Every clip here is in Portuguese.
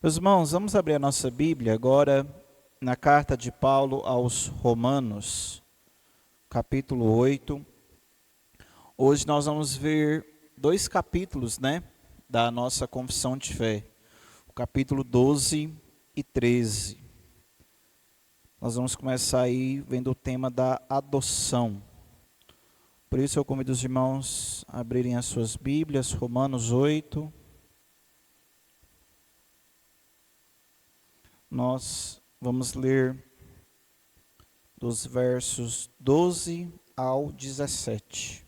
Meus irmãos, vamos abrir a nossa Bíblia agora na carta de Paulo aos Romanos, capítulo 8. Hoje nós vamos ver dois capítulos, da nossa confissão de fé, o capítulo 12 e 13. Nós vamos começar aí vendo o tema da adoção. Por isso eu convido os irmãos a abrirem as suas Bíblias, Romanos 8. Nós vamos ler dos versos 12 ao 17.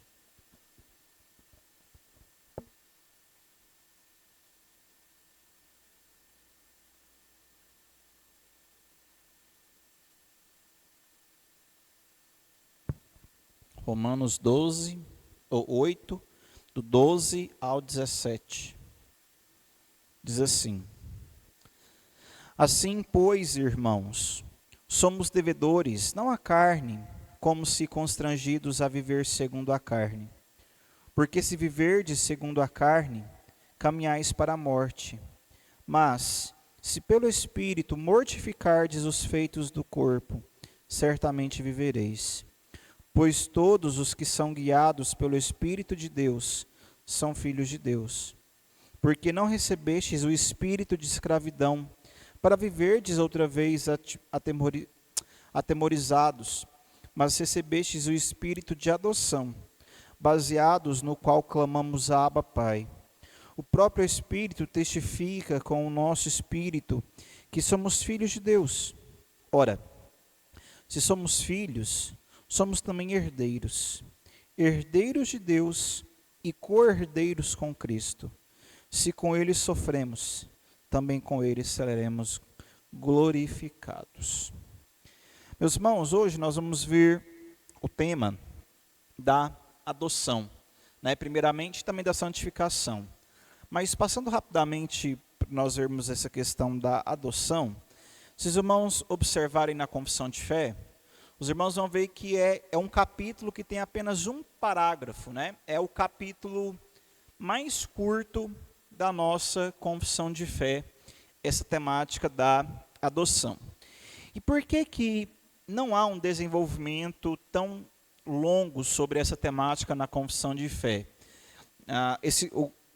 Romanos 12, ou 8, do 12 ao 17. Diz assim: Assim, pois, irmãos, somos devedores, não à carne, como se constrangidos a viver segundo a carne. Porque se viverdes segundo a carne, caminhais para a morte. Mas, se pelo Espírito mortificardes os feitos do corpo, certamente vivereis. Pois todos os que são guiados pelo Espírito de Deus são filhos de Deus. Porque não recebestes o espírito de escravidão, para viverdes outra vez atemorizados, mas recebestes o espírito de adoção, baseados no qual clamamos Abba, Pai. O próprio Espírito testifica com o nosso espírito que somos filhos de Deus. Ora, se somos filhos, somos também herdeiros, herdeiros de Deus e co-herdeiros com Cristo. Se com Ele sofremos, também com Ele seremos glorificados. Meus irmãos, hoje nós vamos ver o tema da adoção, primeiramente também da santificação. Mas passando rapidamente para nós vermos essa questão da adoção, se os irmãos observarem na confissão de fé, os irmãos vão ver que é um capítulo que tem apenas um parágrafo, É o capítulo mais curto da nossa confissão de fé, essa temática da adoção. E por que não há um desenvolvimento tão longo sobre essa temática na confissão de fé?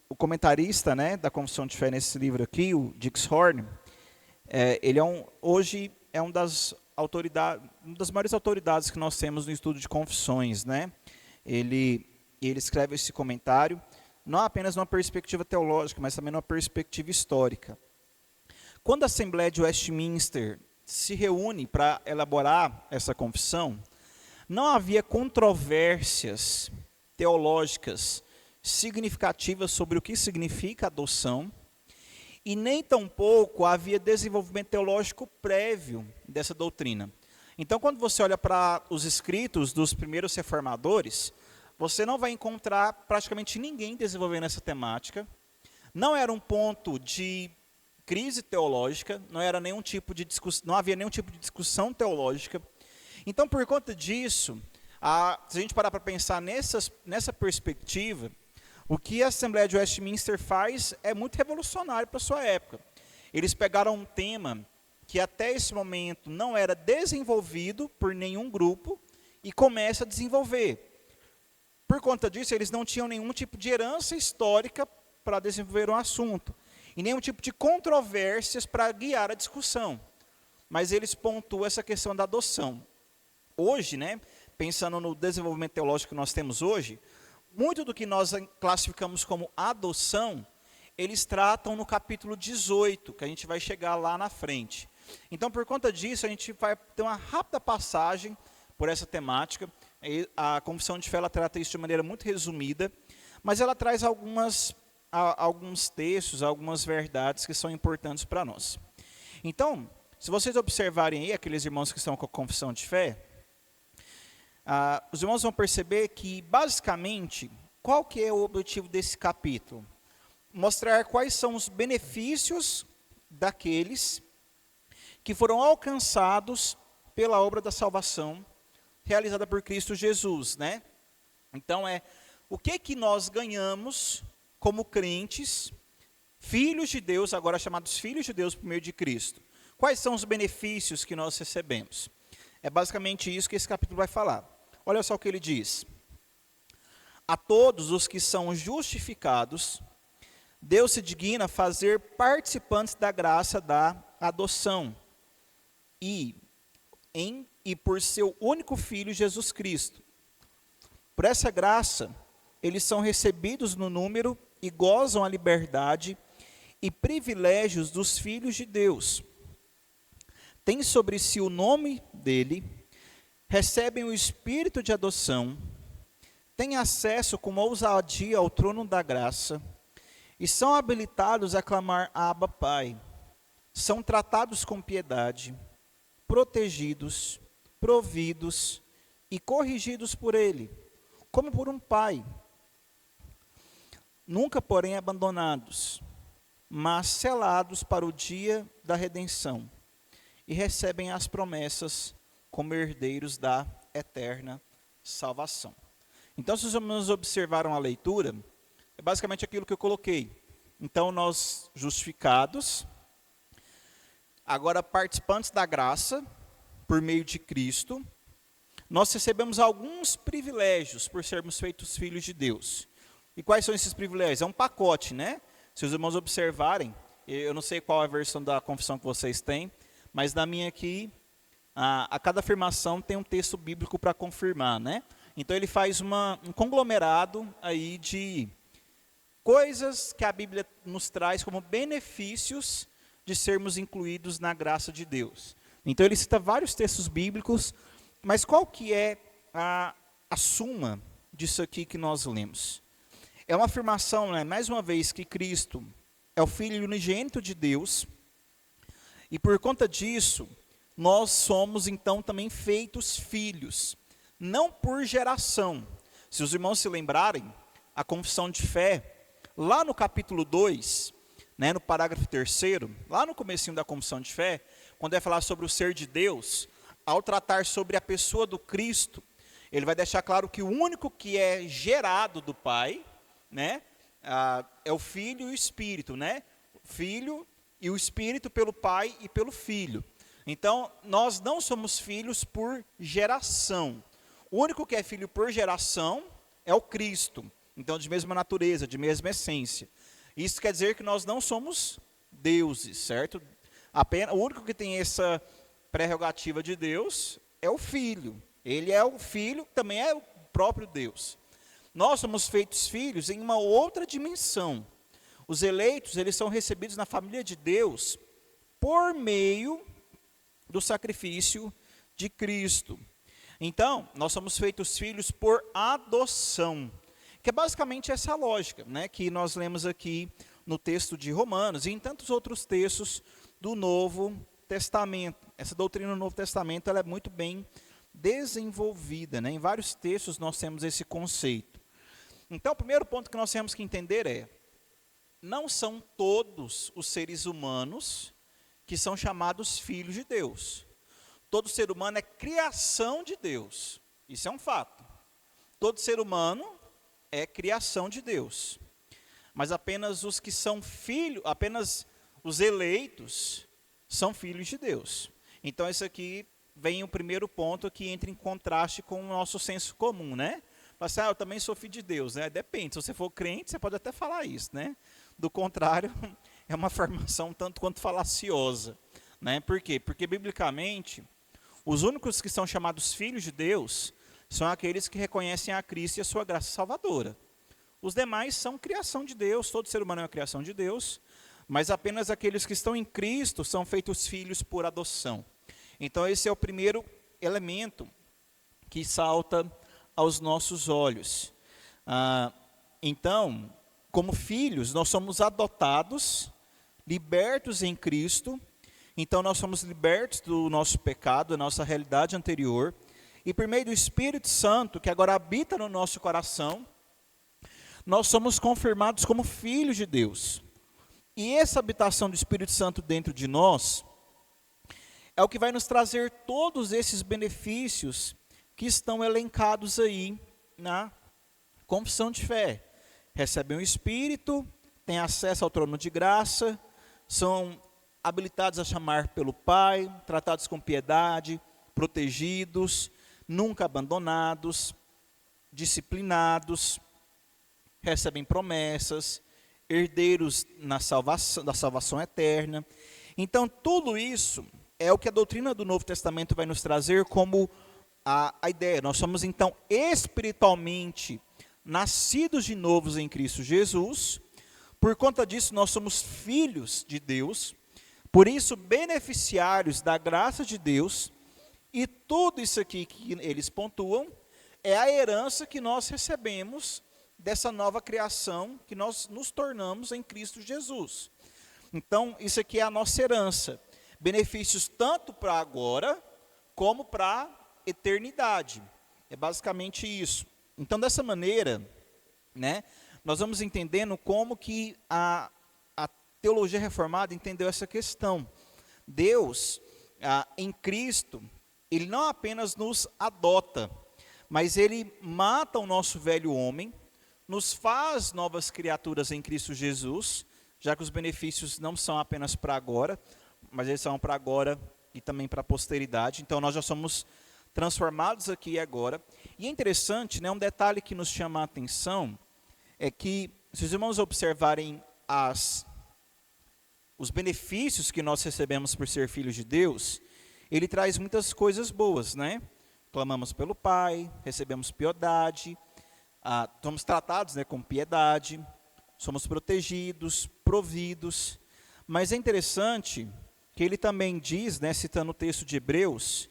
O comentarista, da confissão de fé nesse livro aqui, o Dix Horn, ele hoje é uma das maiores autoridades que nós temos no estudo de confissões, Ele escreve esse comentário, não apenas numa perspectiva teológica, mas também numa perspectiva histórica. Quando a Assembleia de Westminster se reúne para elaborar essa confissão, não havia controvérsias teológicas significativas sobre o que significa adoção, e nem tampouco havia desenvolvimento teológico prévio dessa doutrina. Então, quando você olha para os escritos dos primeiros reformadores, você não vai encontrar praticamente ninguém desenvolvendo essa temática. Não era um ponto de crise teológica, não havia nenhum tipo de discussão teológica. Então, por conta disso, se a gente parar para pensar nessa perspectiva, o que a Assembleia de Westminster faz é muito revolucionário para a sua época. Eles pegaram um tema que até esse momento não era desenvolvido por nenhum grupo e começa a desenvolver. Por conta disso, eles não tinham nenhum tipo de herança histórica para desenvolver um assunto, e nenhum tipo de controvérsias para guiar a discussão. Mas eles pontuam essa questão da adoção. Hoje, pensando no desenvolvimento teológico que nós temos hoje, muito do que nós classificamos como adoção, eles tratam no capítulo 18, que a gente vai chegar lá na frente. Então, por conta disso, a gente vai ter uma rápida passagem por essa temática. A confissão de fé ela trata isso de maneira muito resumida, mas ela traz alguns textos, algumas verdades que são importantes para nós. Então, se vocês observarem aí, aqueles irmãos que estão com a confissão de fé, os irmãos vão perceber que, basicamente, qual que é o objetivo desse capítulo? Mostrar quais são os benefícios daqueles que foram alcançados pela obra da salvação realizada por Cristo Jesus, Então, o que nós ganhamos como crentes Filhos de Deus, agora chamados filhos de Deus por meio de Cristo. Quais são os benefícios que nós recebemos? É basicamente isso que esse capítulo vai falar. Olha só o que ele diz. A todos os que são justificados, Deus se digna fazer participantes da graça da adoção e por seu único Filho, Jesus Cristo. Por essa graça, eles são recebidos no número e gozam a liberdade e privilégios dos filhos de Deus. Têm sobre si o nome dele, recebem o espírito de adoção, têm acesso com ousadia ao trono da graça e são habilitados a clamar Abba, Pai. São tratados com piedade, protegidos, providos e corrigidos por ele, como por um pai. Nunca, porém, abandonados, mas selados para o dia da redenção, e recebem as promessas como herdeiros da eterna salvação. Então, se os irmãos observaram a leitura, é basicamente aquilo que eu coloquei. Então, nós justificados, agora participantes da graça, por meio de Cristo, nós recebemos alguns privilégios por sermos feitos filhos de Deus. E quais são esses privilégios? É um pacote, né? Se os irmãos observarem, eu não sei qual é a versão da confissão que vocês têm, mas na minha aqui, a cada afirmação tem um texto bíblico para confirmar, né? Então ele faz um conglomerado aí de coisas que a Bíblia nos traz como benefícios de sermos incluídos na graça de Deus. Então ele cita vários textos bíblicos, mas qual que é a suma disso aqui que nós lemos? É uma afirmação, né, mais uma vez, que Cristo é o Filho unigênito de Deus, e por conta disso, nós somos então também feitos filhos, não por geração. Se os irmãos se lembrarem, a confissão de fé, lá no capítulo 2, né, no parágrafo 3º, lá no comecinho da confissão de fé, quando vai falar sobre o ser de Deus, ao tratar sobre a pessoa do Cristo, ele vai deixar claro que o único que é gerado do Pai, né, é o Filho e o Espírito, né? Filho e o Espírito pelo Pai e pelo Filho. Então, nós não somos filhos por geração. O único que é filho por geração é o Cristo. Então, de mesma natureza, de mesma essência. Isso quer dizer que nós não somos deuses, certo? Apenas, o único que tem essa prerrogativa de Deus é o Filho. Ele é o Filho, também é o próprio Deus. Nós somos feitos filhos em uma outra dimensão. Os eleitos, eles são recebidos na família de Deus por meio do sacrifício de Cristo. Então, nós somos feitos filhos por adoção, que é basicamente essa lógica, né, que nós lemos aqui no texto de Romanos e em tantos outros textos do Novo Testamento. Essa doutrina do Novo Testamento ela é muito bem desenvolvida, né? Em vários textos nós temos esse conceito. Então, o primeiro ponto que nós temos que entender é: não são todos os seres humanos que são chamados filhos de Deus. Todo ser humano é criação de Deus. Isso é um fato. Todo ser humano é criação de Deus. Mas apenas os que são filhos, apenas os eleitos são filhos de Deus. Então, esse aqui vem o primeiro ponto que entra em contraste com o nosso senso comum, né? Assim, eu também sou filho de Deus, né? Depende, se você for crente, você pode até falar isso, né? Do contrário, é uma afirmação tanto quanto falaciosa, né? Por quê? Porque, biblicamente, os únicos que são chamados filhos de Deus são aqueles que reconhecem a Cristo e a sua graça salvadora. Os demais são criação de Deus, todo ser humano é uma criação de Deus, mas apenas aqueles que estão em Cristo são feitos filhos por adoção. Então, esse é o primeiro elemento que salta aos nossos olhos. Então, como filhos, nós somos adotados, libertos em Cristo. Então, nós somos libertos do nosso pecado, da nossa realidade anterior. E por meio do Espírito Santo, que agora habita no nosso coração, nós somos confirmados como filhos de Deus. E essa habitação do Espírito Santo dentro de nós é o que vai nos trazer todos esses benefícios que estão elencados aí na confissão de fé. Recebem o Espírito, têm acesso ao trono de graça, são habilitados a chamar pelo Pai, tratados com piedade, protegidos, nunca abandonados, disciplinados, recebem promessas, herdeiros da salvação eterna. Então, tudo isso é o que a doutrina do Novo Testamento vai nos trazer como a ideia. Nós somos, então, espiritualmente nascidos de novos em Cristo Jesus. Por conta disso, nós somos filhos de Deus. Por isso, beneficiários da graça de Deus. E tudo isso aqui que eles pontuam é a herança que nós recebemos dessa nova criação que nós nos tornamos em Cristo Jesus. Então, isso aqui é a nossa herança. Benefícios tanto para agora, como para a eternidade. É basicamente isso. Então, dessa maneira, né, nós vamos entendendo como que a teologia reformada entendeu essa questão. Deus, em Cristo, Ele não apenas nos adota, mas Ele mata o nosso velho homem, nos faz novas criaturas em Cristo Jesus, já que os benefícios não são apenas para agora, mas eles são para agora e também para a posteridade. Então nós já somos transformados aqui e agora. E é interessante, né, um detalhe que nos chama a atenção, é que, se os irmãos observarem os benefícios que nós recebemos por ser filhos de Deus, Ele traz muitas coisas boas, né? Clamamos pelo Pai, recebemos piedade, somos tratados, né, com piedade, somos protegidos, providos. Mas é interessante que ele também diz, né, citando o texto de Hebreus,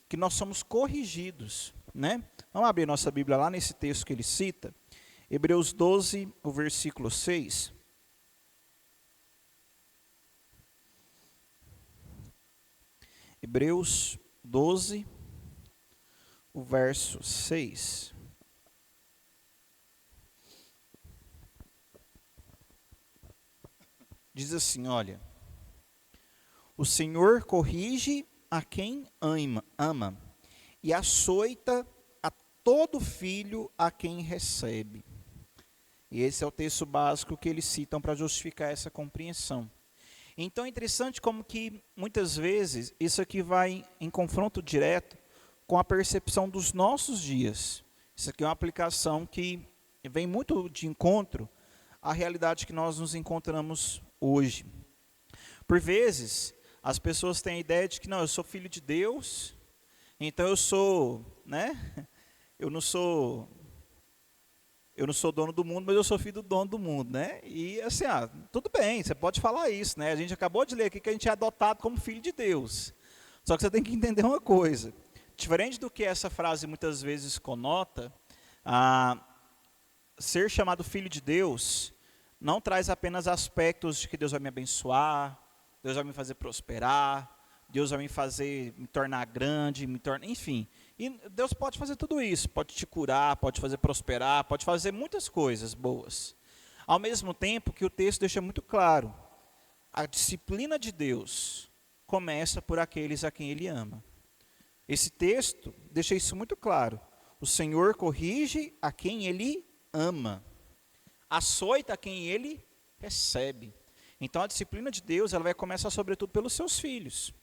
que nós somos corrigidos, né? Vamos abrir nossa Bíblia lá nesse texto que ele cita, Hebreus 12, o versículo 6. Hebreus 12, o verso 6. Diz assim, olha: o Senhor corrige a quem ama e açoita a todo filho a quem recebe. E esse é o texto básico que eles citam para justificar essa compreensão. Então é interessante como que, muitas vezes, isso aqui vai em confronto direto com a percepção dos nossos dias. Isso aqui é uma aplicação que vem muito de encontro à realidade que nós nos encontramos hoje. Por vezes, as pessoas têm a ideia de que, não, eu sou filho de Deus, então eu sou, né? Eu não sou dono do mundo, mas eu sou filho do dono do mundo, né? E assim, tudo bem, você pode falar isso, né? A gente acabou de ler aqui que a gente é adotado como filho de Deus. Só que você tem que entender uma coisa. Diferente do que essa frase muitas vezes conota, ser chamado filho de Deus não traz apenas aspectos de que Deus vai me abençoar, Deus vai me fazer prosperar, Deus vai me tornar grande, enfim. E Deus pode fazer tudo isso, pode te curar, pode fazer prosperar, pode fazer muitas coisas boas. Ao mesmo tempo que o texto deixa muito claro, a disciplina de Deus começa por aqueles a quem Ele ama. Esse texto deixa isso muito claro. O Senhor corrige a quem Ele ama, açoita a quem Ele recebe. Então a disciplina de Deus, ela vai começar sobretudo pelos seus filhos.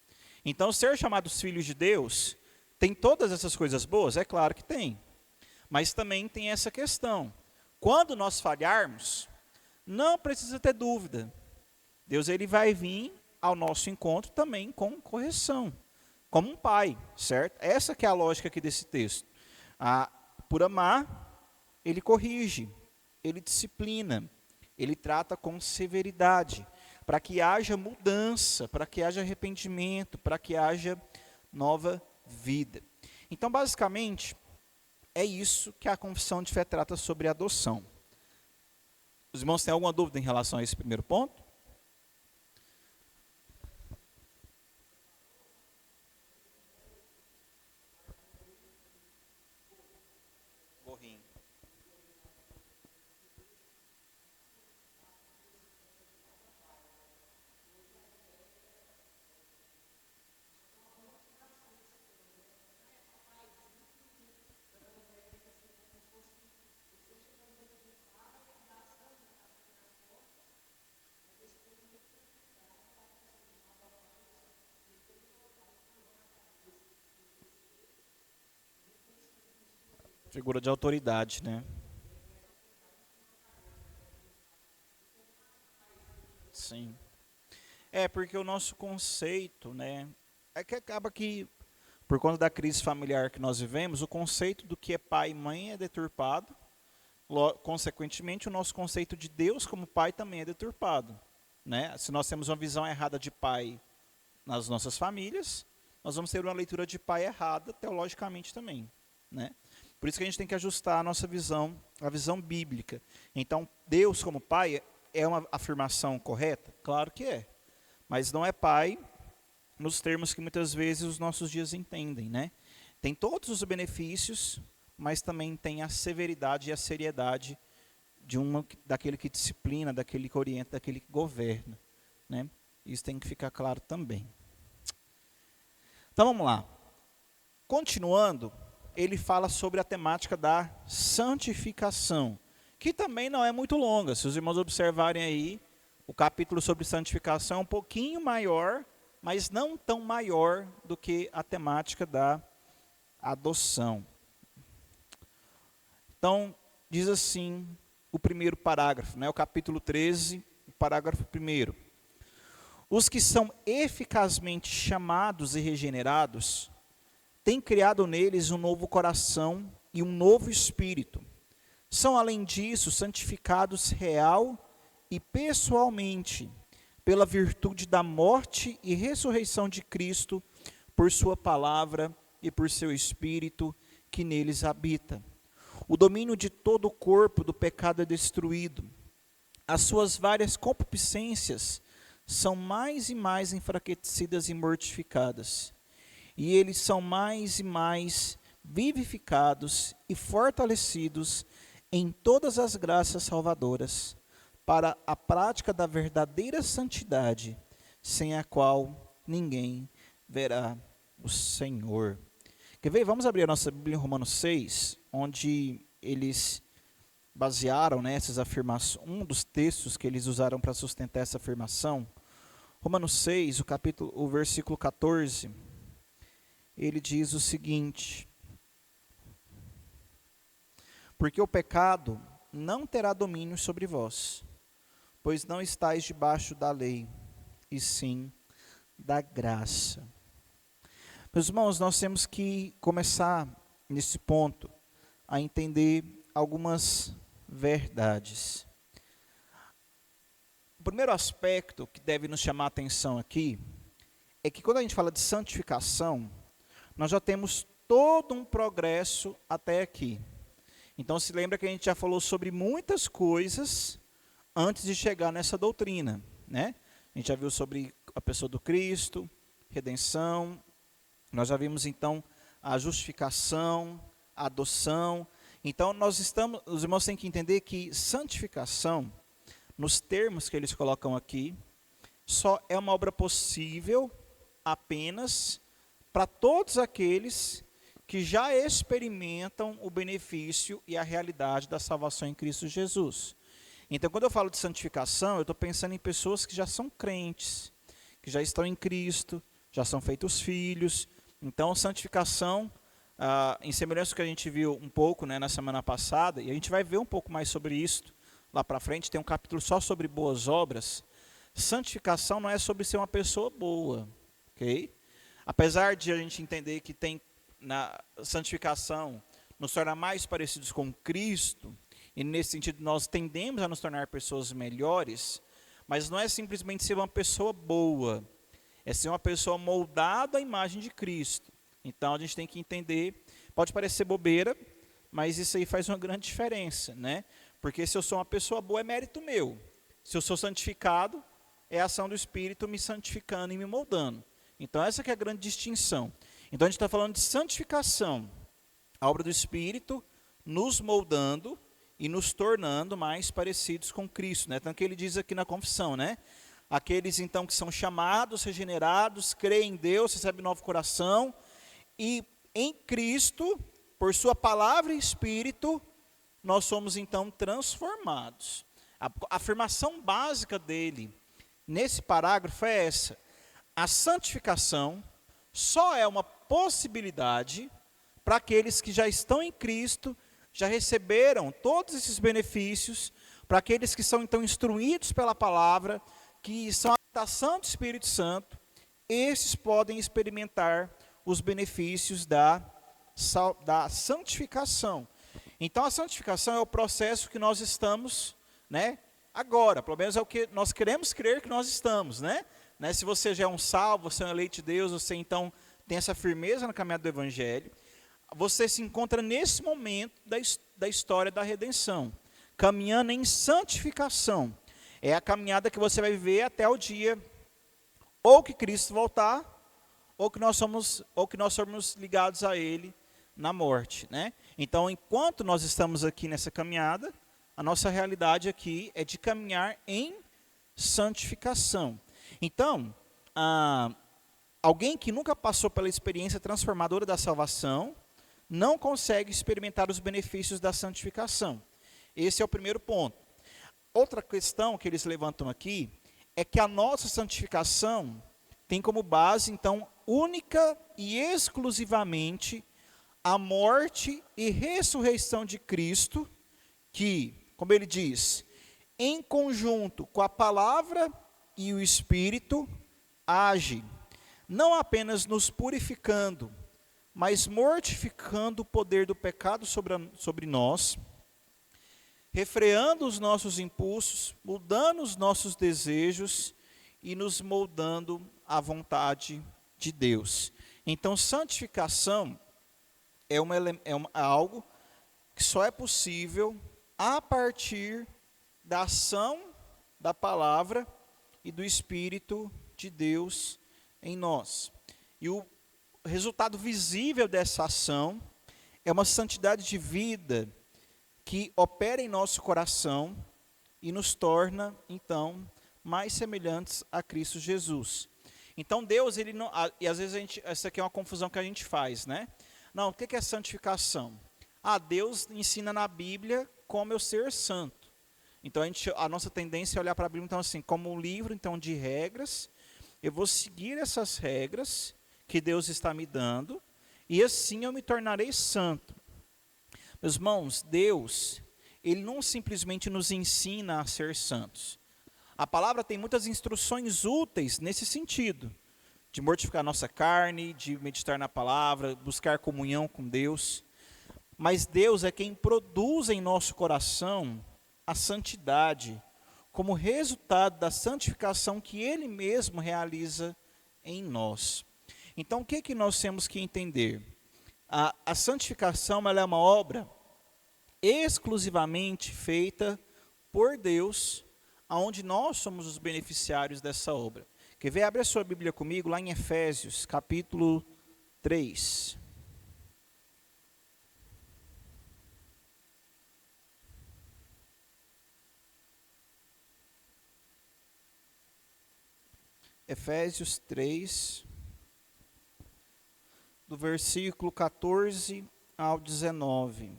Então ser chamados filhos de Deus tem todas essas coisas boas? É claro que tem. Mas também tem essa questão. Quando nós falharmos, não precisa ter dúvida. Deus, ele vai vir ao nosso encontro também com correção, como um pai, certo? Essa que é a lógica aqui desse texto. Por amar, ele corrige, ele disciplina, ele trata com severidade, para que haja mudança, para que haja arrependimento, para que haja nova vida. Então, basicamente, é isso que a confissão de fé trata sobre a adoção. Os irmãos têm alguma dúvida em relação a esse primeiro ponto? Gorrinho. Figura de autoridade, né? Sim. É, porque o nosso conceito, né? É que acaba que, por conta da crise familiar que nós vivemos, o conceito do que é pai e mãe é deturpado. Consequentemente, o nosso conceito de Deus como pai também é deturpado, né? Se nós temos uma visão errada de pai nas nossas famílias, nós vamos ter uma leitura de pai errada teologicamente também, né? Por isso que a gente tem que ajustar a nossa visão, a visão bíblica. Então, Deus como pai é uma afirmação correta? Claro que é. Mas não é pai nos termos que muitas vezes os nossos dias entendem, né? Tem todos os benefícios, mas também tem a severidade e a seriedade daquele que disciplina, daquele que orienta, daquele que governa, né? Isso tem que ficar claro também. Então vamos lá. Continuando, ele fala sobre a temática da santificação, que também não é muito longa. Se os irmãos observarem aí, o capítulo sobre santificação é um pouquinho maior, mas não tão maior do que a temática da adoção. Então, diz assim o primeiro parágrafo, né, o capítulo 13, o parágrafo 1. Os que são eficazmente chamados e regenerados têm criado neles um novo coração e um novo espírito. São, além disso, santificados real e pessoalmente, pela virtude da morte e ressurreição de Cristo, por sua palavra e por seu Espírito que neles habita. O domínio de todo o corpo do pecado é destruído. As suas várias concupiscências são mais e mais enfraquecidas e mortificadas. E eles são mais e mais vivificados e fortalecidos em todas as graças salvadoras, para a prática da verdadeira santidade, sem a qual ninguém verá o Senhor. Quer ver? Vamos abrir a nossa Bíblia em Romanos 6, onde eles basearam, né, essas afirmações, um dos textos que eles usaram para sustentar essa afirmação. Romanos 6, o versículo 14, ele diz o seguinte: porque o pecado não terá domínio sobre vós, pois não estáis debaixo da lei, e sim da graça. Meus irmãos, nós temos que começar nesse ponto a entender algumas verdades. O primeiro aspecto que deve nos chamar a atenção aqui é que quando a gente fala de santificação, nós já temos todo um progresso até aqui. Então se lembra que a gente já falou sobre muitas coisas antes de chegar nessa doutrina, né? A gente já viu sobre a pessoa do Cristo, redenção, nós já vimos então a justificação, a adoção. Então os irmãos têm que entender que santificação, nos termos que eles colocam aqui, só é uma obra possível apenas para todos aqueles que já experimentam o benefício e a realidade da salvação em Cristo Jesus. Então, quando eu falo de santificação, eu estou pensando em pessoas que já são crentes, que já estão em Cristo, já são feitos filhos. Então, santificação, em semelhança ao que a gente viu um pouco, né, na semana passada, e a gente vai ver um pouco mais sobre isso lá para frente, tem um capítulo só sobre boas obras. Santificação não é sobre ser uma pessoa boa, ok? Apesar de a gente entender que tem na santificação nos torna mais parecidos com Cristo, e nesse sentido nós tendemos a nos tornar pessoas melhores, mas não é simplesmente ser uma pessoa boa, é ser uma pessoa moldada à imagem de Cristo. Então a gente tem que entender, pode parecer bobeira, mas isso aí faz uma grande diferença, né? Porque se eu sou uma pessoa boa é mérito meu, se eu sou santificado é a ação do Espírito me santificando e me moldando. Então essa que é a grande distinção. Então a gente está falando de santificação, a obra do Espírito nos moldando e nos tornando mais parecidos com Cristo, né? Tanto que ele diz aqui na confissão, né? Aqueles então que são chamados, regenerados, creem em Deus, recebem novo coração, e em Cristo, por sua palavra e Espírito, nós somos então transformados. A afirmação básica dele, nesse parágrafo, é essa: a santificação só é uma possibilidade para aqueles que já estão em Cristo, já receberam todos esses benefícios, para aqueles que são então instruídos pela palavra, que são a habitação do Espírito Santo, esses podem experimentar os benefícios da santificação. Então a santificação é o processo que nós estamos, agora, pelo menos é o que nós queremos crer que nós estamos, Se você já é um salvo, você é um eleito de Deus, você então tem essa firmeza na caminhada do Evangelho, você se encontra nesse momento da história da redenção, caminhando em santificação. É a caminhada que você vai viver até o dia, ou que Cristo voltar, ou que nós somos ligados a Ele na morte, Então, enquanto nós estamos aqui nessa caminhada, a nossa realidade aqui é de caminhar em santificação. Então, alguém que nunca passou pela experiência transformadora da salvação, não consegue experimentar os benefícios da santificação. Esse é o primeiro ponto. Outra questão que eles levantam aqui é que a nossa santificação tem como base, então, única e exclusivamente a morte e ressurreição de Cristo, que, como ele diz, em conjunto com a palavra e o Espírito, age, não apenas nos purificando, mas mortificando o poder do pecado sobre nós, refreando os nossos impulsos, mudando os nossos desejos e nos moldando à vontade de Deus. Então, santificação é algo que só é possível a partir da ação da palavra e do Espírito de Deus em nós. E o resultado visível dessa ação é uma santidade de vida que opera em nosso coração e nos torna, então, mais semelhantes a Cristo Jesus. Então Deus, ele não, e às vezes essa aqui é uma confusão que a gente faz, Não, o que é santificação? Deus ensina na Bíblia como eu ser santo. Então a nossa tendência é olhar para a Bíblia então assim, como um livro então de regras. Eu vou seguir essas regras que Deus está me dando e assim eu me tornarei santo. Meus irmãos, Deus, Ele não simplesmente nos ensina a ser santos. A palavra tem muitas instruções úteis nesse sentido, de mortificar nossa carne, de meditar na palavra, buscar comunhão com Deus. Mas Deus é quem produz em nosso coração a santidade, como resultado da santificação que Ele mesmo realiza em nós. Então, o que nós temos que entender? A santificação ela é uma obra exclusivamente feita por Deus, onde nós somos os beneficiários dessa obra. Quer ver? Abre a sua Bíblia comigo, lá em Efésios, capítulo 3. Efésios 3, do versículo 14 ao 19.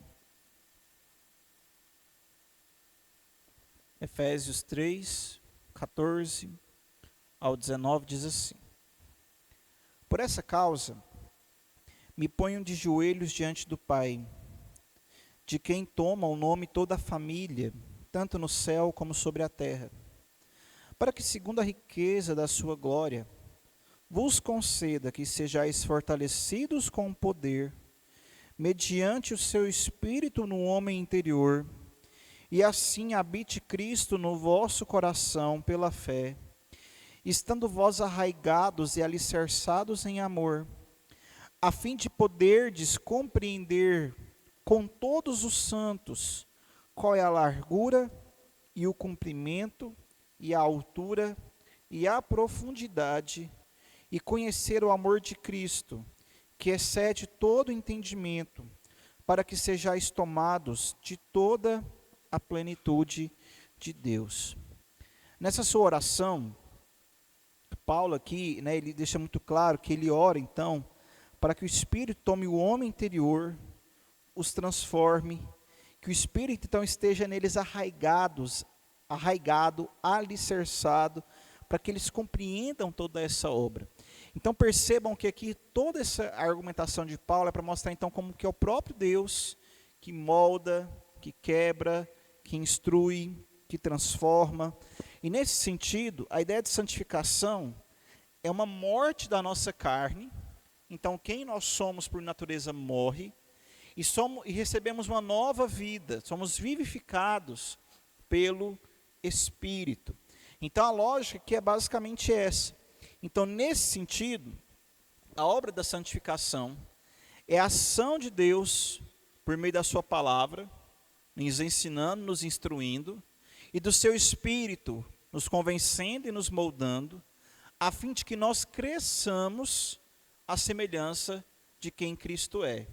Efésios 3, 14 ao 19 diz assim: Por essa causa, me ponho de joelhos diante do Pai, de quem toma o nome toda a família, tanto no céu como sobre a terra, para que, segundo a riqueza da sua glória, vos conceda que sejais fortalecidos com poder, mediante o seu Espírito no homem interior, e assim habite Cristo no vosso coração pela fé, estando vós arraigados e alicerçados em amor, a fim de poderdes compreender com todos os santos qual é a largura e o comprimento e a altura e a profundidade, e conhecer o amor de Cristo, que excede todo entendimento, para que sejais tomados de toda a plenitude de Deus. Nessa sua oração, Paulo aqui, ele deixa muito claro que ele ora então, para que o Espírito tome o homem interior, os transforme, que o Espírito então esteja neles arraigado, alicerçado, para que eles compreendam toda essa obra. Então percebam que aqui toda essa argumentação de Paulo é para mostrar então como que é o próprio Deus que molda, que quebra, que instrui, que transforma. E nesse sentido, a ideia de santificação é uma morte da nossa carne. Então quem nós somos por natureza morre e recebemos uma nova vida, somos vivificados pelo Espírito. Então a lógica aqui é basicamente essa. Então nesse sentido, a obra da santificação é a ação de Deus por meio da sua palavra, nos ensinando, nos instruindo, e do seu Espírito nos convencendo e nos moldando, a fim de que nós cresçamos à semelhança de quem Cristo é.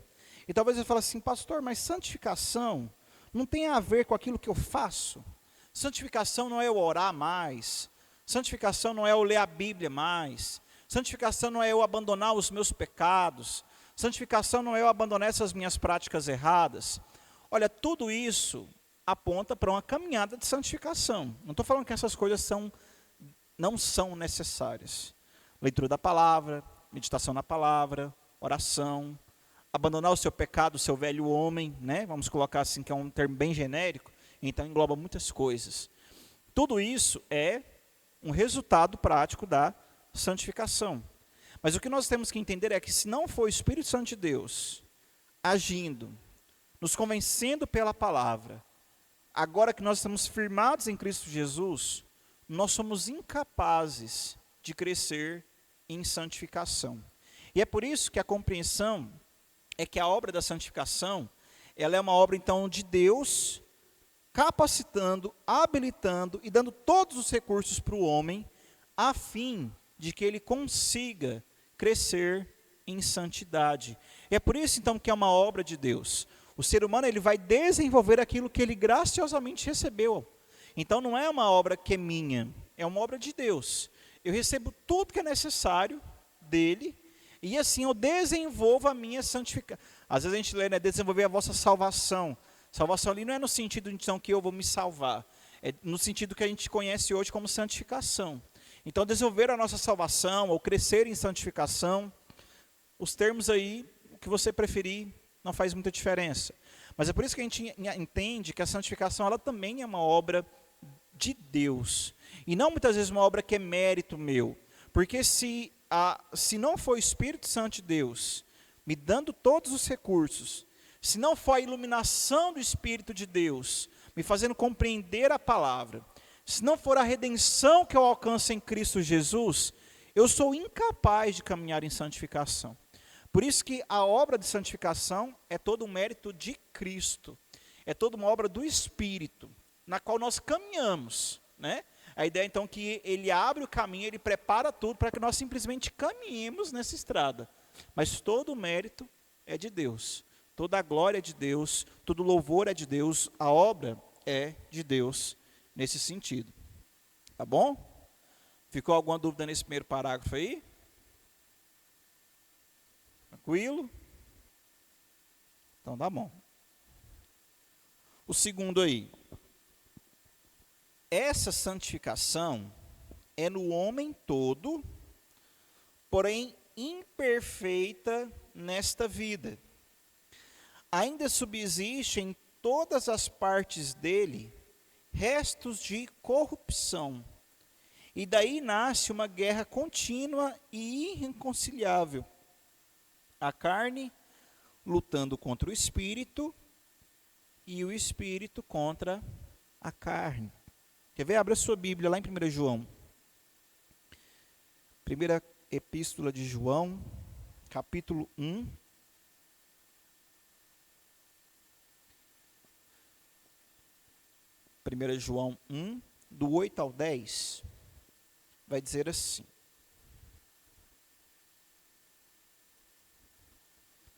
E talvez você fale assim, pastor, mas santificação não tem a ver com aquilo que eu faço. Santificação não é eu orar mais. Santificação não é eu ler a Bíblia mais. Santificação não é eu abandonar os meus pecados. Santificação não é eu abandonar essas minhas práticas erradas. Olha, tudo isso aponta para uma caminhada de santificação. Não estou falando que essas coisas não são necessárias. Leitura da palavra, meditação na palavra, oração, abandonar o seu pecado, o seu velho homem, né? Vamos colocar assim, que é um termo bem genérico, então engloba muitas coisas. Tudo isso é um resultado prático da santificação. Mas o que nós temos que entender é que se não for o Espírito Santo de Deus agindo, nos convencendo pela palavra, agora que nós estamos firmados em Cristo Jesus, nós somos incapazes de crescer em santificação. E é por isso que a compreensão é que a obra da santificação, ela é uma obra então de Deus, capacitando, habilitando e dando todos os recursos para o homem, a fim de que ele consiga crescer em santidade. E é por isso então que é uma obra de Deus. O ser humano ele vai desenvolver aquilo que ele graciosamente recebeu. Então não é uma obra que é minha, é uma obra de Deus. Eu recebo tudo que é necessário dele, e assim eu desenvolvo a minha santificação. Às vezes a gente lê, né, desenvolver a vossa salvação. Salvação ali não é no sentido então que eu vou me salvar, é no sentido que a gente conhece hoje como santificação. Então desenvolver a nossa salvação, ou crescer em santificação, os termos aí, o que você preferir, não faz muita diferença. Mas é por isso que a gente entende que a santificação ela também é uma obra de Deus. E não muitas vezes uma obra que é mérito meu. Porque se não for o Espírito Santo de Deus me dando todos os recursos, se não for a iluminação do Espírito de Deus me fazendo compreender a palavra, se não for a redenção que eu alcanço em Cristo Jesus, eu sou incapaz de caminhar em santificação. Por isso que a obra de santificação é todo um mérito de Cristo. É toda uma obra do Espírito, na qual nós caminhamos, né? A ideia então é que ele abre o caminho, ele prepara tudo para que nós simplesmente caminhemos nessa estrada. Mas todo o mérito é de Deus. Toda a glória é de Deus, todo louvor é de Deus, a obra é de Deus nesse sentido. Tá bom? Ficou alguma dúvida nesse primeiro parágrafo aí? Tranquilo? Então tá bom. O segundo aí. Essa santificação é no homem todo, porém imperfeita nesta vida. Ainda subsiste em todas as partes dele restos de corrupção. E daí nasce uma guerra contínua e irreconciliável. A carne lutando contra o espírito e o espírito contra a carne. Quer ver? Abra sua Bíblia lá em 1 João. Primeira epístola de João, capítulo 1. Primeira João 1, do 8 ao 10, vai dizer assim.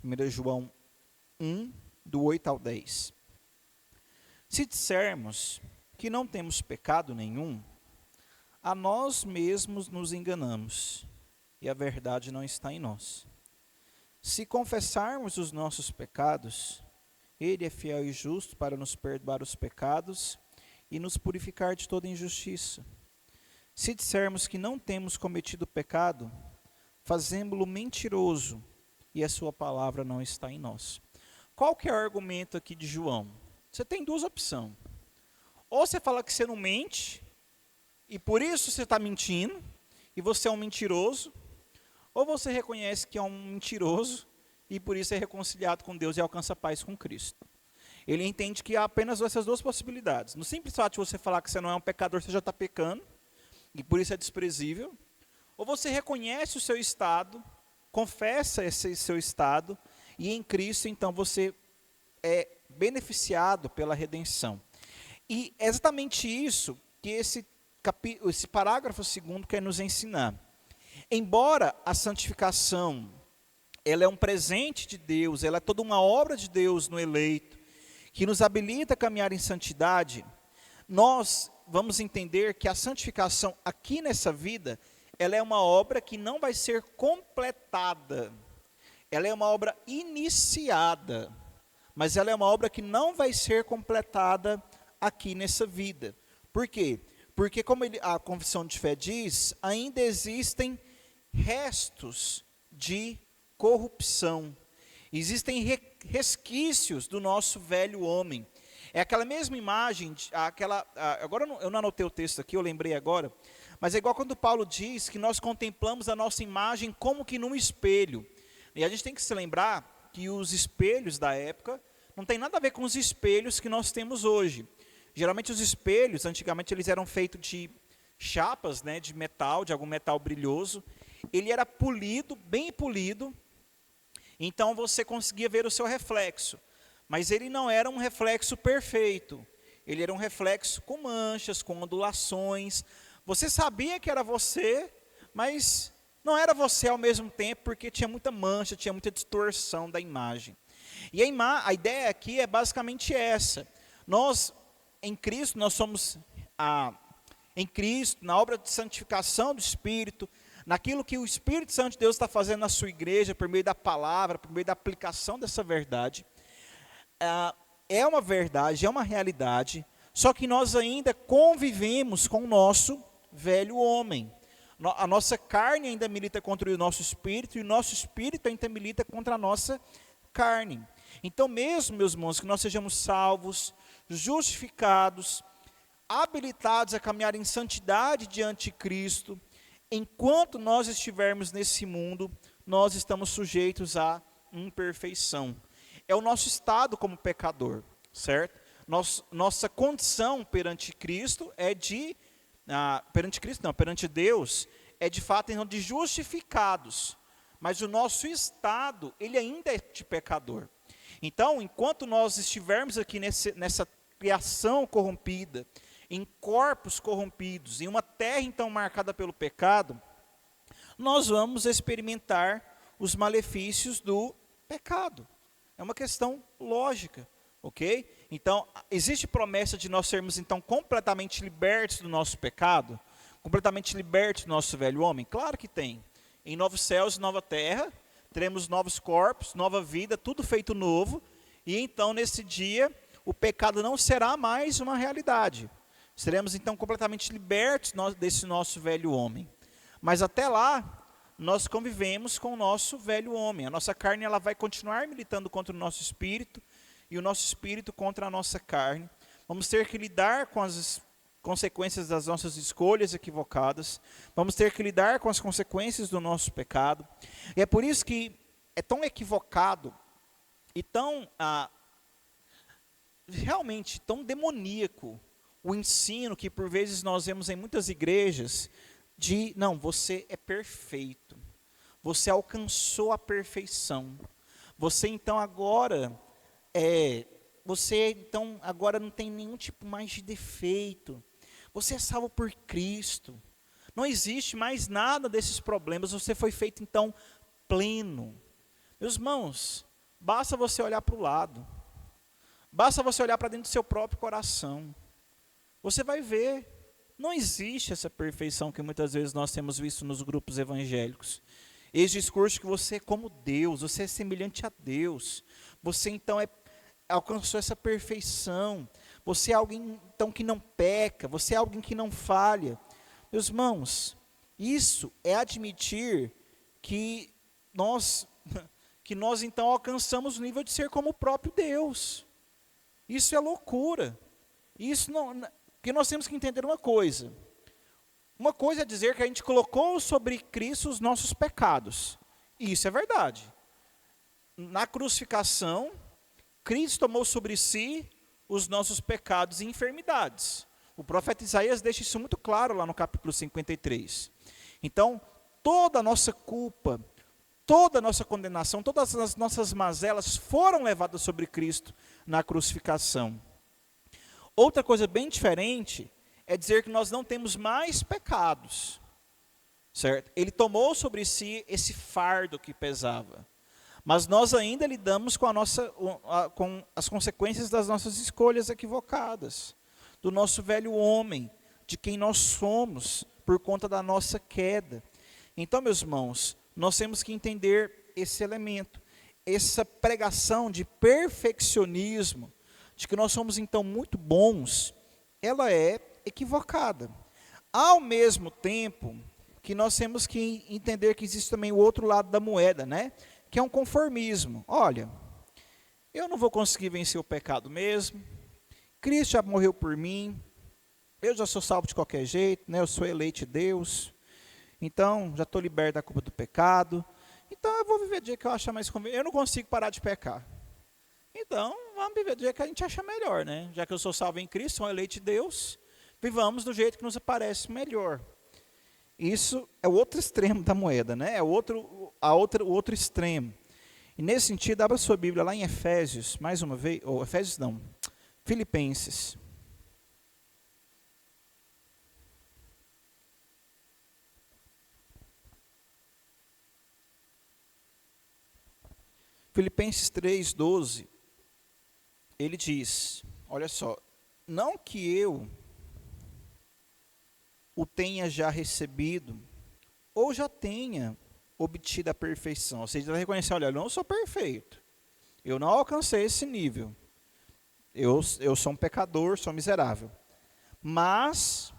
1 João 1, do 8 ao 10. Se dissermos que não temos pecado nenhum, a nós mesmos nos enganamos, e a verdade não está em nós. Se confessarmos os nossos pecados, Ele é fiel e justo para nos perdoar os pecados e nos purificar de toda injustiça. Se dissermos que não temos cometido pecado, fazemo-lo mentiroso e a sua palavra não está em nós. Qual que é o argumento aqui de João? Você tem duas opções. Ou você fala que você não mente, e por isso você está mentindo, e você é um mentiroso, ou você reconhece que é um mentiroso, e por isso é reconciliado com Deus e alcança paz com Cristo. Ele entende que há apenas essas duas possibilidades. No simples fato de você falar que você não é um pecador, você já está pecando, e por isso é desprezível. Ou você reconhece o seu estado, confessa esse seu estado, e em Cristo, então, você é beneficiado pela redenção. E é exatamente isso que esse parágrafo 2º quer nos ensinar. Embora a santificação, ela é um presente de Deus, ela é toda uma obra de Deus no eleito, que nos habilita a caminhar em santidade, nós vamos entender que a santificação aqui nessa vida, ela é uma obra que não vai ser completada, ela é uma obra iniciada, mas ela é uma obra que não vai ser completada aqui nessa vida. Por quê? Porque, como a confissão de fé diz, ainda existem restos de corrupção, existem resquícios do nosso velho homem. É aquela mesma imagem, agora eu não anotei o texto aqui, eu lembrei agora, mas é igual quando Paulo diz que nós contemplamos a nossa imagem como que num espelho. E a gente tem que se lembrar que os espelhos da época não tem nada a ver com os espelhos que nós temos hoje. Geralmente os espelhos, antigamente eles eram feitos de chapas, né, de metal, de algum metal brilhoso. Ele era polido, bem polido, então você conseguia ver o seu reflexo. Mas ele não era um reflexo perfeito. Ele era um reflexo com manchas, com ondulações. Você sabia que era você, mas não era você ao mesmo tempo, porque tinha muita mancha, tinha muita distorção da imagem. E a ideia aqui é basicamente essa. Nós, em Cristo, nós somos, em Cristo, na obra de santificação do Espírito, naquilo que o Espírito Santo de Deus está fazendo na sua igreja, por meio da palavra, por meio da aplicação dessa verdade, é uma verdade, é uma realidade, só que nós ainda convivemos com o nosso velho homem. A nossa carne ainda milita contra o nosso espírito, e o nosso espírito ainda milita contra a nossa carne. Então mesmo, meus irmãos, que nós sejamos salvos, justificados, habilitados a caminhar em santidade diante de Cristo, enquanto nós estivermos nesse mundo, nós estamos sujeitos à imperfeição. É o nosso estado como pecador, certo? Nossa condição perante Cristo é perante Deus, é de fato então de justificados, mas o nosso estado, ele ainda é de pecador. Então, enquanto nós estivermos aqui nessa criação corrompida, em corpos corrompidos, em uma terra então marcada pelo pecado, nós vamos experimentar os malefícios do pecado. É uma questão lógica, ok? Então, existe promessa de nós sermos então completamente libertos do nosso pecado? Completamente libertos do nosso velho homem? Claro que tem. Em novos céus e nova terra, teremos novos corpos, nova vida, tudo feito novo, e então nesse dia, o pecado não será mais uma realidade. Seremos então completamente libertos desse nosso velho homem. Mas até lá, nós convivemos com o nosso velho homem. A nossa carne ela vai continuar militando contra o nosso espírito, e o nosso espírito contra a nossa carne. Vamos ter que lidar com as consequências das nossas escolhas equivocadas. Vamos ter que lidar com as consequências do nosso pecado. E é por isso que é tão equivocado e tão realmente tão demoníaco o ensino que por vezes nós vemos em muitas igrejas de, não, você é perfeito, você alcançou a perfeição, você então agora não tem nenhum tipo mais de defeito, você é salvo por Cristo, não existe mais nada desses problemas, você foi feito então pleno. Meus irmãos, basta você olhar para o lado, basta você olhar para dentro do seu próprio coração, você vai ver, não existe essa perfeição que muitas vezes nós temos visto nos grupos evangélicos. Esse discurso que você é como Deus, você é semelhante a Deus, você então alcançou essa perfeição, você é alguém então que não peca, você é alguém que não falha. Meus irmãos, isso é admitir que nós, que nós então alcançamos o nível de ser como o próprio Deus. Isso é loucura. Isso não, porque nós temos que entender uma coisa. Uma coisa é dizer que a gente colocou sobre Cristo os nossos pecados. Isso é verdade. Na crucificação, Cristo tomou sobre si os nossos pecados e enfermidades. O profeta Isaías deixa isso muito claro lá no capítulo 53. Então, toda a nossa culpa, toda a nossa condenação, todas as nossas mazelas foram levadas sobre Cristo na crucificação. Outra coisa bem diferente é dizer que nós não temos mais pecados, certo? Ele tomou sobre si esse fardo que pesava, mas nós ainda lidamos com com as consequências das nossas escolhas equivocadas, do nosso velho homem, de quem nós somos por conta da nossa queda. Então, meus irmãos, nós temos que entender esse elemento, essa pregação de perfeccionismo, de que nós somos então muito bons, ela é equivocada. Ao mesmo tempo que nós temos que entender que existe também o outro lado da moeda, né? Que é um conformismo. Olha, eu não vou conseguir vencer o pecado mesmo, Cristo já morreu por mim, eu já sou salvo de qualquer jeito, né? Eu sou eleito de Deus, então já estou liberto da culpa do pecado, então eu vou viver do jeito que eu achar mais conveniente, eu não consigo parar de pecar. Então, vamos viver do jeito que a gente acha melhor, né? Já que eu sou salvo em Cristo, sou eleito de Deus, vivamos do jeito que nos parece melhor. Isso é o outro extremo da moeda, né? É o outro extremo. E nesse sentido, abra sua Bíblia lá em Efésios, mais uma vez, ou Efésios não, Filipenses. Filipenses 3:12. Ele diz, olha só, não que eu o tenha já recebido, ou já tenha obtido a perfeição. Ou seja, ele vai reconhecer, olha, eu não sou perfeito, eu não alcancei esse nível, eu sou um pecador, sou miserável, mas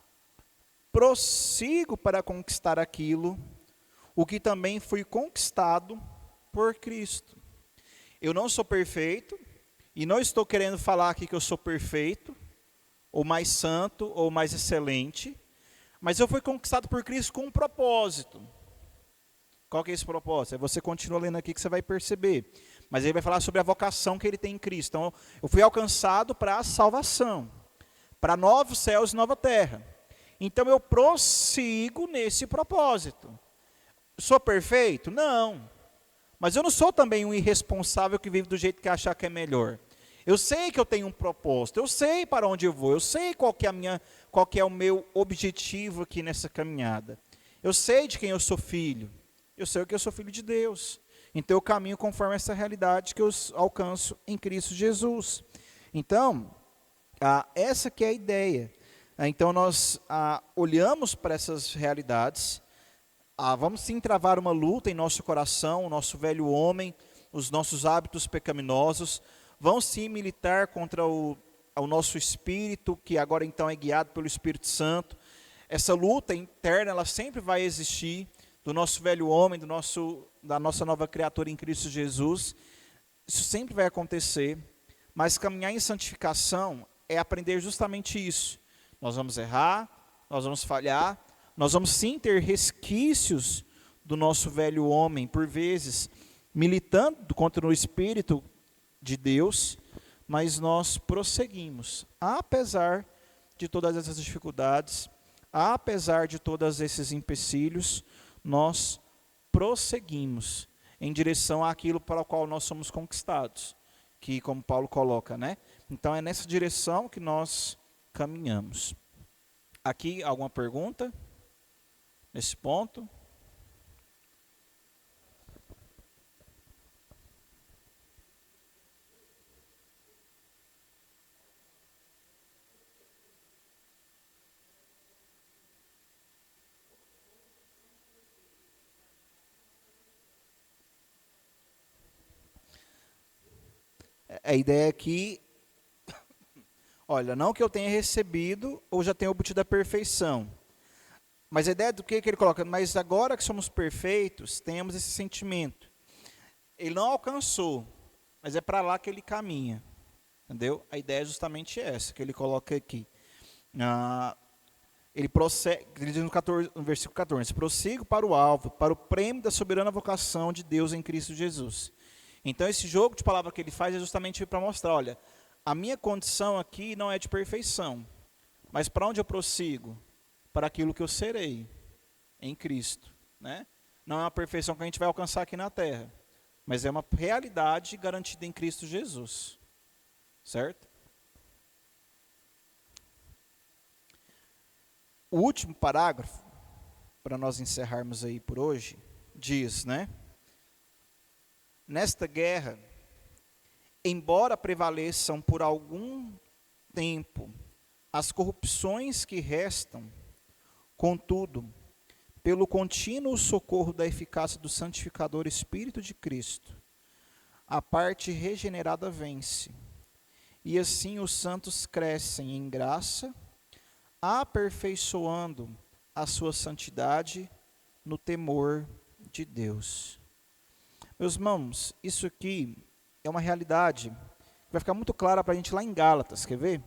prossigo para conquistar aquilo, o que também foi conquistado por Cristo. Eu não sou perfeito, e não estou querendo falar aqui que eu sou perfeito, ou mais santo, ou mais excelente, mas eu fui conquistado por Cristo com um propósito. Qual que é esse propósito? Você continua lendo aqui que você vai perceber. Mas ele vai falar sobre a vocação que ele tem em Cristo. Então, eu fui alcançado para a salvação, para novos céus e nova terra. Então, eu prossigo nesse propósito. Sou perfeito? Não. Mas eu não sou também um irresponsável que vive do jeito que achar que é melhor. Eu sei que eu tenho um propósito, eu sei para onde eu vou, eu sei qual que é o meu objetivo aqui nessa caminhada. Eu sei de quem eu sou filho, eu sei que eu sou filho de Deus. Então eu caminho conforme essa realidade que eu alcanço em Cristo Jesus. Então, essa que é a ideia. Então nós olhamos para essas realidades, vamos sim travar uma luta em nosso coração, o nosso velho homem, os nossos hábitos pecaminosos, vão sim militar contra o nosso espírito, que agora então é guiado pelo Espírito Santo. Essa luta interna, ela sempre vai existir, do nosso velho homem, da nossa nova criatura em Cristo Jesus. Isso sempre vai acontecer, mas caminhar em santificação é aprender justamente isso. Nós vamos errar, nós vamos falhar, nós vamos sim ter resquícios do nosso velho homem, por vezes, militando contra o Espírito de Deus, mas nós prosseguimos, apesar de todas essas dificuldades, apesar de todos esses empecilhos, nós prosseguimos em direção àquilo para o qual nós somos conquistados, que como Paulo coloca, né? Então é nessa direção que nós caminhamos. Aqui alguma pergunta nesse ponto? A ideia aqui, olha, não que eu tenha recebido ou já tenha obtido a perfeição, Mas a ideia do que ele coloca? Mas agora que somos perfeitos, temos esse sentimento. Ele não alcançou, mas é para lá que ele caminha. Entendeu? A ideia é justamente essa, que ele coloca aqui. Ele prossegue, ele diz no versículo 14, prossigo para o alvo, para o prêmio da soberana vocação de Deus em Cristo Jesus. Então esse jogo de palavra que ele faz é justamente para mostrar, olha, a minha condição aqui não é de perfeição, mas para onde eu prossigo? Para aquilo que eu serei em Cristo, né? Não é uma perfeição que a gente vai alcançar aqui na terra, mas é uma realidade garantida em Cristo Jesus, certo? O último parágrafo, para nós encerrarmos aí por hoje, diz, né? Nesta guerra, embora prevaleçam por algum tempo as corrupções que restam, contudo, pelo contínuo socorro da eficácia do santificador Espírito de Cristo, a parte regenerada vence, e assim os santos crescem em graça, aperfeiçoando a sua santidade no temor de Deus. Meus irmãos, isso aqui é uma realidade que vai ficar muito clara para a gente lá em Gálatas, quer ver?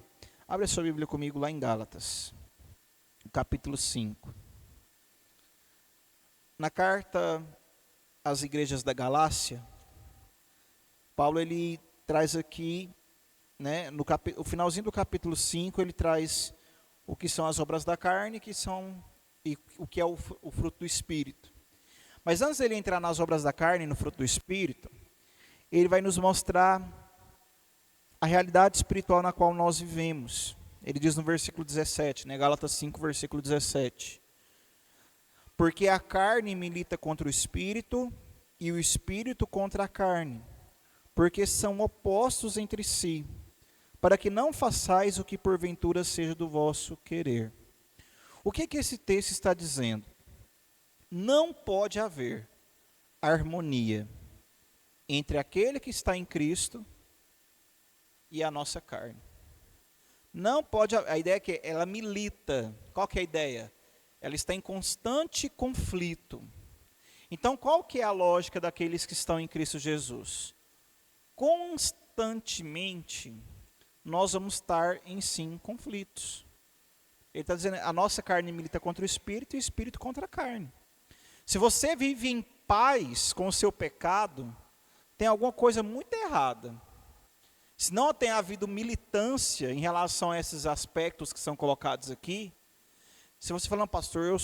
Abre a sua Bíblia comigo lá em Gálatas, capítulo 5. Na carta às igrejas da Galácia, Paulo ele traz aqui, né, o finalzinho do capítulo 5, ele traz o que são as obras da carne, e o que é o fruto do Espírito. Mas antes dele entrar nas obras da carne e no fruto do Espírito, ele vai nos mostrar a realidade espiritual na qual nós vivemos. Ele diz no versículo 17, né, Gálatas 5, versículo 17. Porque a carne milita contra o Espírito, e o Espírito contra a carne, porque são opostos entre si, para que não façais o que porventura seja do vosso querer. O que esse texto está dizendo? Não pode haver harmonia entre aquele que está em Cristo e a nossa carne. Não pode, a ideia é que ela milita. Qual que é a ideia? Ela está em constante conflito. Então, qual que é a lógica daqueles que estão em Cristo Jesus? Constantemente nós vamos estar em sim conflitos. Ele está dizendo, a nossa carne milita contra o Espírito e o Espírito contra a carne. Se você vive em paz com o seu pecado, tem alguma coisa muito errada. Se não tem havido militância em relação a esses aspectos que são colocados aqui, se você falar, pastor, eu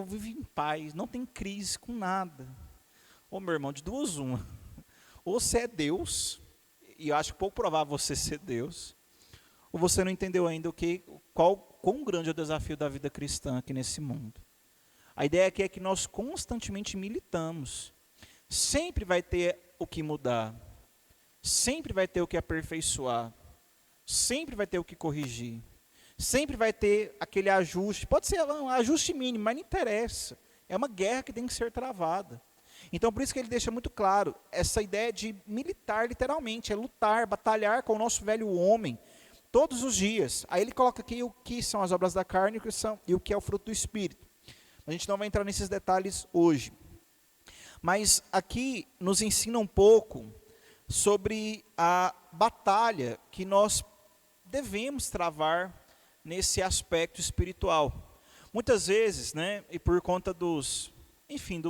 vivo em paz, não tenho crise com nada. Ô meu irmão, de duas uma. Ou você é Deus, e eu acho pouco provável você ser Deus, ou você não entendeu ainda quão grande é o desafio da vida cristã aqui nesse mundo. A ideia aqui é que nós constantemente militamos. Sempre vai ter o que mudar. Sempre vai ter o que aperfeiçoar. Sempre vai ter o que corrigir. Sempre vai ter aquele ajuste. Pode ser um ajuste mínimo, mas não interessa. É uma guerra que tem que ser travada. Então, por isso que ele deixa muito claro, essa ideia de militar, literalmente, é lutar, batalhar com o nosso velho homem, todos os dias. Aí ele coloca aqui o que são as obras da carne e o que é o fruto do Espírito. A gente não vai entrar nesses detalhes hoje. Mas aqui nos ensina um pouco sobre a batalha que nós devemos travar nesse aspecto espiritual. Muitas vezes, né, e por conta do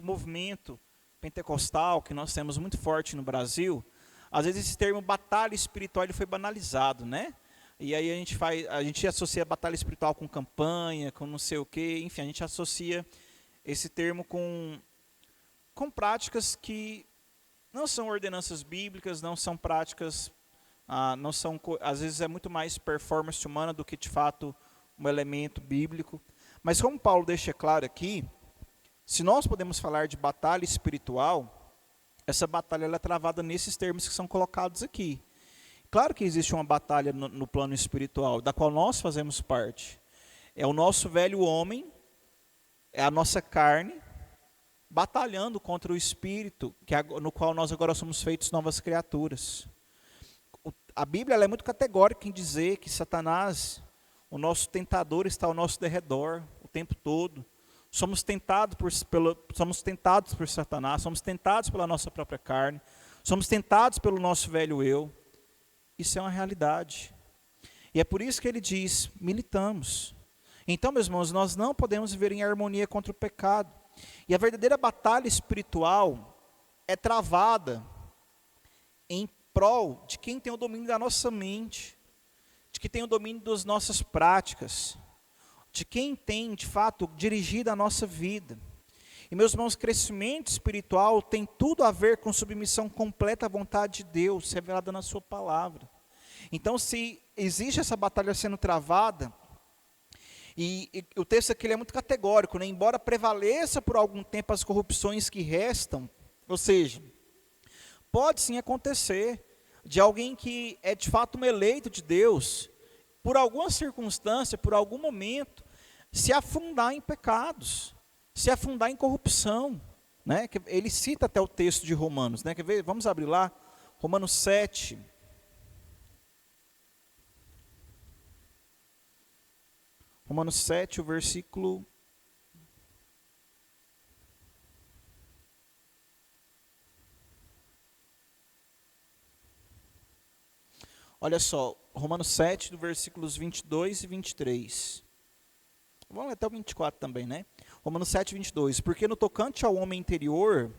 movimento pentecostal que nós temos muito forte no Brasil, às vezes esse termo batalha espiritual ele foi banalizado, né? E aí a gente associa batalha espiritual com campanha, com não sei o quê, enfim, a gente associa esse termo com práticas que não são ordenanças bíblicas, não são práticas, às vezes é muito mais performance humana do que de fato um elemento bíblico. Mas como Paulo deixa claro aqui, se nós podemos falar de batalha espiritual, essa batalha ela é travada nesses termos que são colocados aqui. Claro que existe uma batalha no plano espiritual, da qual nós fazemos parte. É o nosso velho homem, é a nossa carne, batalhando contra o Espírito, no qual nós agora somos feitos novas criaturas. A Bíblia ela é muito categórica em dizer que Satanás, o nosso tentador, está ao nosso derredor o tempo todo. Somos tentados por Satanás, somos tentados pela nossa própria carne, somos tentados pelo nosso velho eu. Isso é uma realidade. E é por isso que ele diz, militamos. Então, meus irmãos, nós não podemos viver em harmonia contra o pecado. E a verdadeira batalha espiritual é travada em prol de quem tem o domínio da nossa mente, de quem tem o domínio das nossas práticas, de quem tem, de fato, dirigido a nossa vida. E, meus irmãos, crescimento espiritual tem tudo a ver com submissão completa à vontade de Deus, revelada na sua palavra. Então, se existe essa batalha sendo travada, e o texto aqui é muito categórico, né? Embora prevaleça por algum tempo as corrupções que restam, ou seja, pode sim acontecer de alguém que é de fato um eleito de Deus, por alguma circunstância, por algum momento, se afundar em pecados, se afundar em corrupção, né? Ele cita até o texto de Romanos, né? Quer ver? Vamos abrir lá, Romanos 7. Romanos 7, o versículo... Olha só, Romanos 7, do versículos 22 e 23. Vamos até o 24 também, né? Romanos 7, 22. Porque no tocante ao homem interior,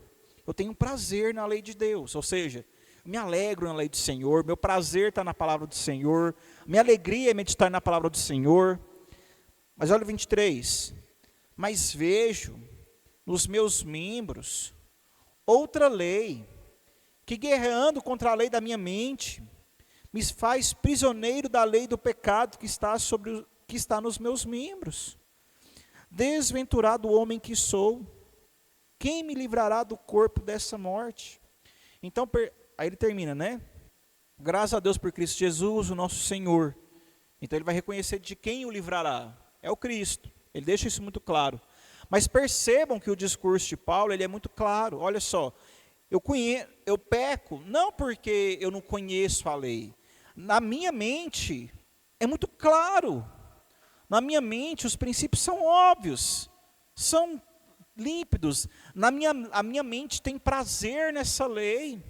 eu tenho prazer na lei de Deus. Ou seja, me alegro na lei do Senhor, meu prazer está na palavra do Senhor, minha alegria é meditar na palavra do Senhor. Mas olha o 23. Mas vejo nos meus membros outra lei, que guerreando contra a lei da minha mente, me faz prisioneiro da lei do pecado que está nos meus membros. Desventurado homem que sou, quem me livrará do corpo dessa morte? Então, aí ele termina, né? Graças a Deus por Cristo Jesus, o nosso Senhor. Então ele vai reconhecer de quem o livrará. É o Cristo. Ele deixa isso muito claro. Mas percebam que o discurso de Paulo, ele é muito claro. Olha só, eu peco não porque eu não conheço a lei. Na minha mente, é muito claro. Na minha mente, os princípios são óbvios, são límpidos. A minha mente tem prazer nessa lei,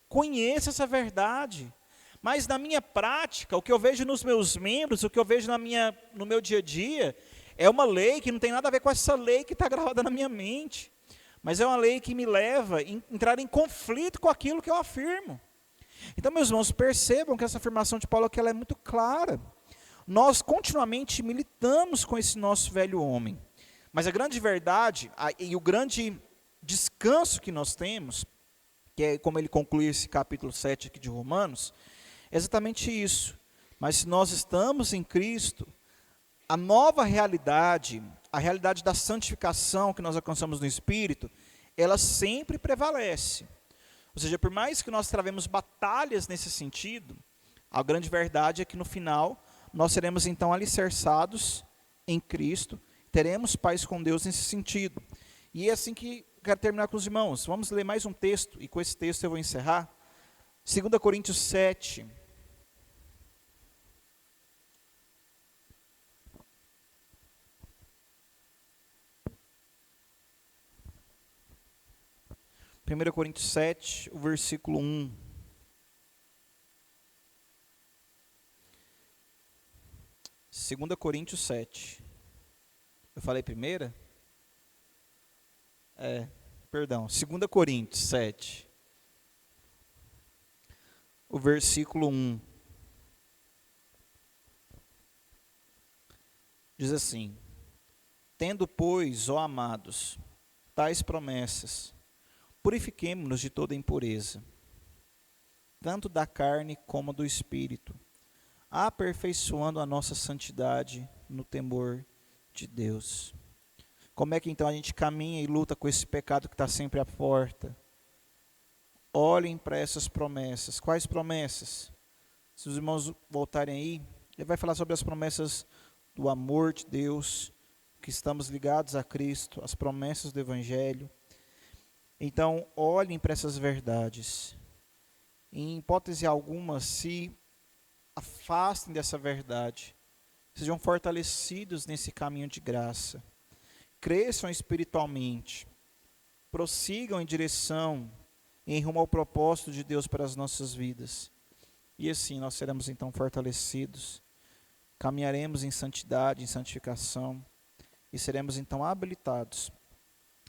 conheço essa verdade. Mas na minha prática, o que eu vejo nos meus membros, o que eu vejo no meu dia a dia, é uma lei que não tem nada a ver com essa lei que está gravada na minha mente. Mas é uma lei que me leva a entrar em conflito com aquilo que eu afirmo. Então, meus irmãos, percebam que essa afirmação de Paulo aqui, ela é muito clara. Nós continuamente militamos com esse nosso velho homem. Mas a grande verdade, e o grande descanso que nós temos, que é como ele conclui esse capítulo 7 aqui de Romanos, é exatamente isso. Mas se nós estamos em Cristo, a nova realidade, a realidade da santificação que nós alcançamos no Espírito, ela sempre prevalece. Ou seja, por mais que nós travemos batalhas nesse sentido, a grande verdade é que no final, nós seremos então alicerçados em Cristo, teremos paz com Deus nesse sentido. E é assim que quero terminar com os irmãos. Vamos ler mais um texto, e com esse texto eu vou encerrar. 2 Coríntios 7. Primeira Coríntios 7, o versículo 1. Segunda Coríntios 7. Eu falei primeira? Perdão. 2 Coríntios 7. O versículo 1. Diz assim: Tendo, pois, ó amados, tais promessas, purifiquemo-nos de toda impureza, tanto da carne como do espírito, aperfeiçoando a nossa santidade no temor de Deus. Como é que então a gente caminha e luta com esse pecado que está sempre à porta? Olhem para essas promessas. Quais promessas? Se os irmãos voltarem aí, ele vai falar sobre as promessas do amor de Deus, que estamos ligados a Cristo, as promessas do Evangelho. Então, olhem para essas verdades. Em hipótese alguma, se afastem dessa verdade. sejam fortalecidos nesse caminho de graça, cresçam espiritualmente, prossigam em direção, em rumo ao propósito de Deus para as nossas vidas. E assim nós seremos então fortalecidos, caminharemos em santidade, em santificação, e seremos então habilitados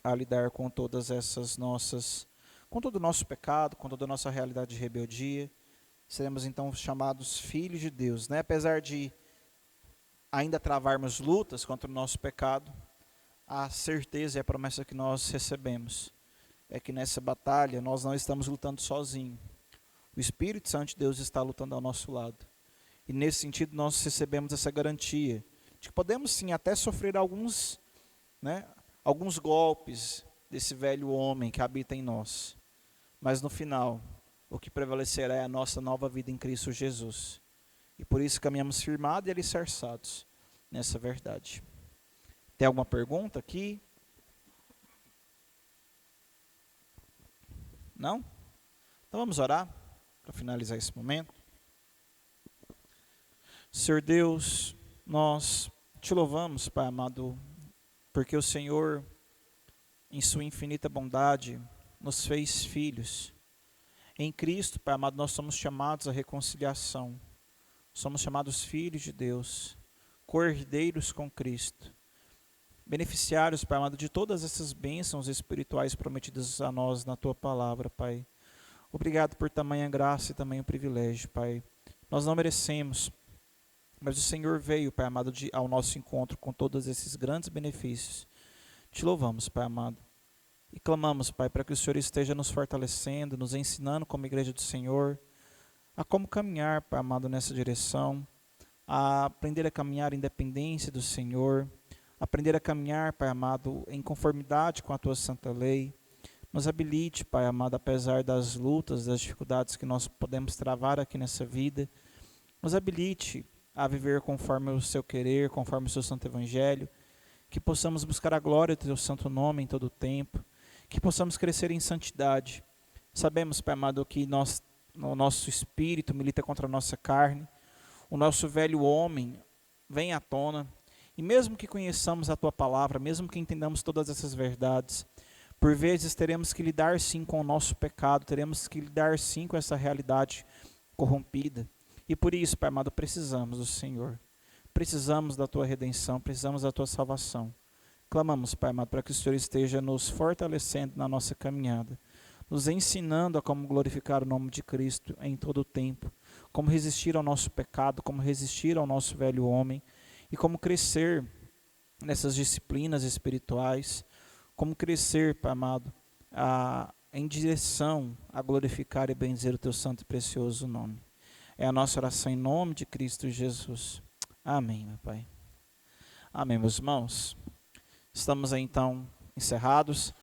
a lidar com todas essas nossas, com todo o nosso pecado, com toda a nossa realidade de rebeldia. Seremos então chamados filhos de Deus, né? Apesar de ainda travarmos lutas contra o nosso pecado, a certeza e a promessa que nós recebemos é que nessa batalha nós não estamos lutando sozinhos. O Espírito Santo de Deus está lutando ao nosso lado. E nesse sentido nós recebemos essa garantia de que podemos sim até sofrer alguns golpes desse velho homem que habita em nós. Mas no final, o que prevalecerá é a nossa nova vida em Cristo Jesus. E por isso caminhamos firmados e alicerçados nessa verdade. Tem alguma pergunta aqui? Não? Então vamos orar para finalizar esse momento. Senhor Deus, nós te louvamos, Pai amado, porque o Senhor, em sua infinita bondade, nos fez filhos. Em Cristo, Pai amado, nós somos chamados à reconciliação. Somos chamados filhos de Deus, cordeiros com Cristo. Beneficiários, Pai amado, de todas essas bênçãos espirituais prometidas a nós na Tua palavra, Pai. Obrigado por tamanha graça e tamanho privilégio, Pai. Nós não merecemos, mas o Senhor veio, Pai amado, ao nosso encontro com todos esses grandes benefícios. Te louvamos, Pai amado. E clamamos, Pai, para que o Senhor esteja nos fortalecendo, nos ensinando como igreja do Senhor, a como caminhar, Pai amado, nessa direção, a aprender a caminhar em dependência do Senhor, aprender a caminhar, Pai amado, em conformidade com a Tua santa lei. Nos habilite, Pai amado, apesar das lutas, das dificuldades que nós podemos travar aqui nessa vida, nos habilite a viver conforme o Seu querer, conforme o Seu santo evangelho, que possamos buscar a glória do Teu santo nome em todo o tempo, que possamos crescer em santidade. Sabemos, Pai amado, que o nosso espírito milita contra a nossa carne, o nosso velho homem vem à tona, e mesmo que conheçamos a Tua palavra, mesmo que entendamos todas essas verdades, por vezes teremos que lidar sim com o nosso pecado, teremos que lidar sim com essa realidade corrompida. E por isso, Pai amado, precisamos do Senhor, precisamos da Tua redenção, precisamos da Tua salvação. Clamamos, Pai amado, para que o Senhor esteja nos fortalecendo na nossa caminhada, nos ensinando a como glorificar o nome de Cristo em todo o tempo, como resistir ao nosso pecado, como resistir ao nosso velho homem, e como crescer nessas disciplinas espirituais, como crescer, Pai amado, em direção a glorificar e bendizer o Teu santo e precioso nome. É a nossa oração em nome de Cristo Jesus. Amém, meu Pai. Amém, meus irmãos. Estamos aí, então encerrados.